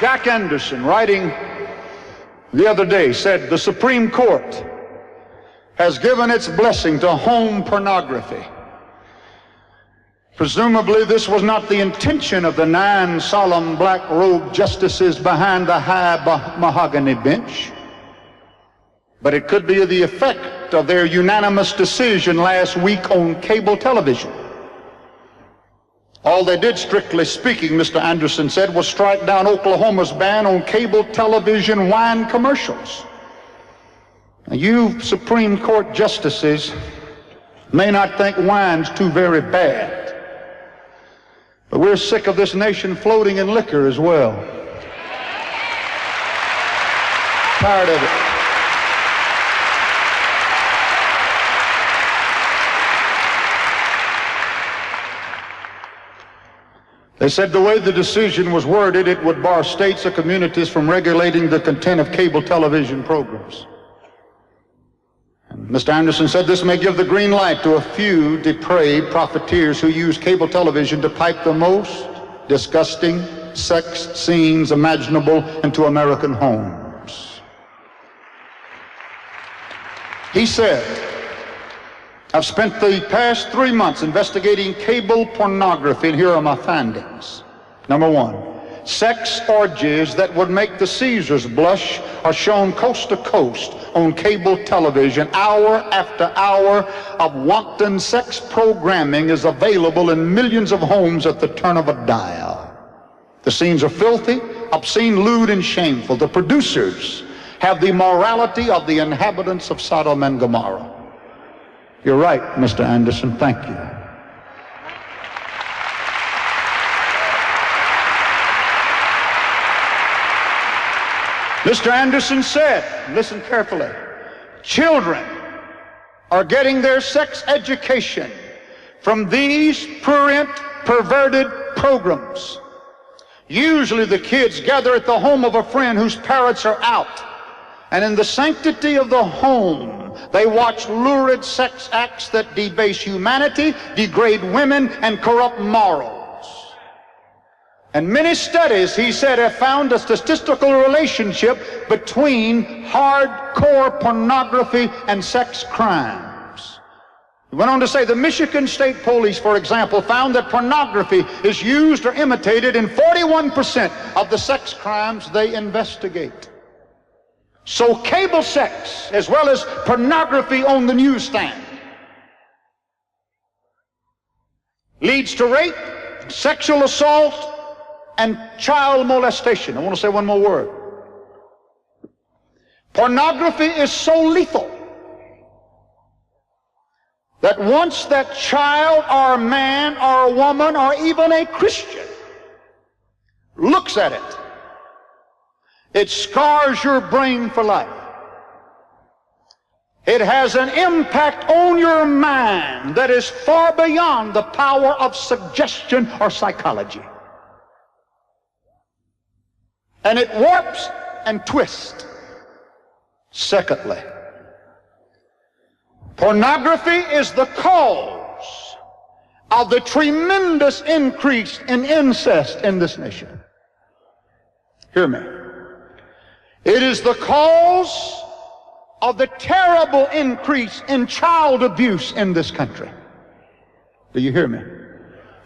Jack Anderson, writing the other day, said the Supreme Court has given its blessing to home pornography. Presumably this was not the intention of the 9 solemn black-robed justices behind the high mahogany bench, but it could be the effect of their unanimous decision last week on cable television. All they did, strictly speaking, Mr. Anderson said, was strike down Oklahoma's ban on cable television wine commercials. Now, you Supreme Court justices may not think wine's too very bad, but we're sick of this nation floating in liquor as well. Tired of it. They said the way the decision was worded, it would bar states or communities from regulating the content of cable television programs. And Mr. Anderson said this may give the green light to a few depraved profiteers who use cable television to pipe the most disgusting sex scenes imaginable into American homes. He said, I've spent the past 3 months investigating cable pornography, and here are my findings. Number 1, sex orgies that would make the Caesars blush are shown coast to coast on cable television. Hour after hour of wanton sex programming is available in millions of homes at the turn of a dial. The scenes are filthy, obscene, lewd, and shameful. The producers have the morality of the inhabitants of Sodom and Gomorrah. You're right, Mr. Anderson. Thank you. Mr. Anderson said, listen carefully, children are getting their sex education from these prurient, perverted programs. Usually the kids gather at the home of a friend whose parents are out, and in the sanctity of the home, they watch lurid sex acts that debase humanity, degrade women, and corrupt morals. And many studies, he said, have found a statistical relationship between hardcore pornography and sex crimes. He went on to say the Michigan State Police, for example, found that pornography is used or imitated in 41% of the sex crimes they investigate. So cable sex, as well as pornography on the newsstand, leads to rape, sexual assault, and child molestation. I want to say one more word. Pornography is so lethal that once that child or man or woman or even a Christian looks at it, it scars your brain for life. It has an impact on your mind that is far beyond the power of suggestion or psychology. And it warps and twists. Secondly, pornography is the cause of the tremendous increase in incest in this nation. Hear me. It is the cause of the terrible increase in child abuse in this country. Do you hear me?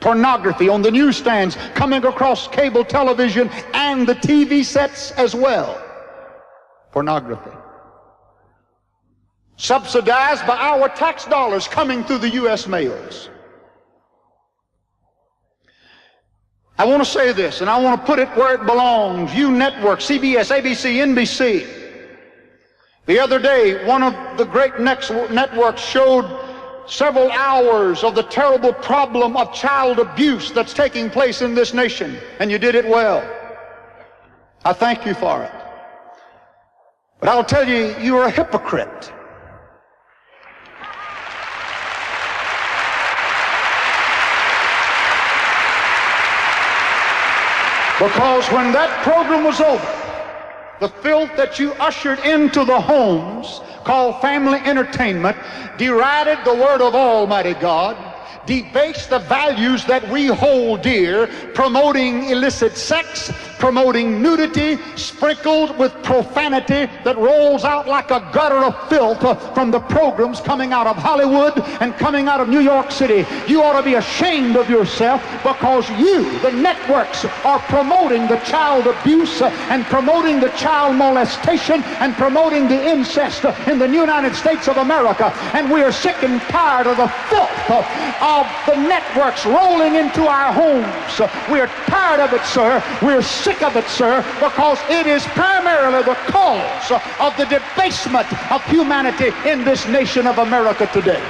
Pornography on the newsstands, coming across cable television and the TV sets as well. Pornography. Subsidized by our tax dollars coming through the U.S. mails. I want to say this, and I want to put it where it belongs. You networks, CBS, ABC, NBC. The other day, one of the great networks showed several hours of the terrible problem of child abuse that's taking place in this nation, and you did it well. I thank you for it. But I'll tell you, you're a hypocrite. Because when that program was over, the filth that you ushered into the homes, called family entertainment, derided the word of Almighty God, debased the values that we hold dear, promoting illicit sex, promoting nudity sprinkled with profanity that rolls out like a gutter of filth from the programs coming out of Hollywood and coming out of New York City. You ought to be ashamed of yourself, because you, the networks, are promoting the child abuse and promoting the child molestation and promoting the incest in the United States of America. And we are sick and tired of the filth of the networks rolling into our homes. We are tired of it, sir. We're sick of it, sir, because it is primarily the cause of the debasement of humanity in this nation of America today.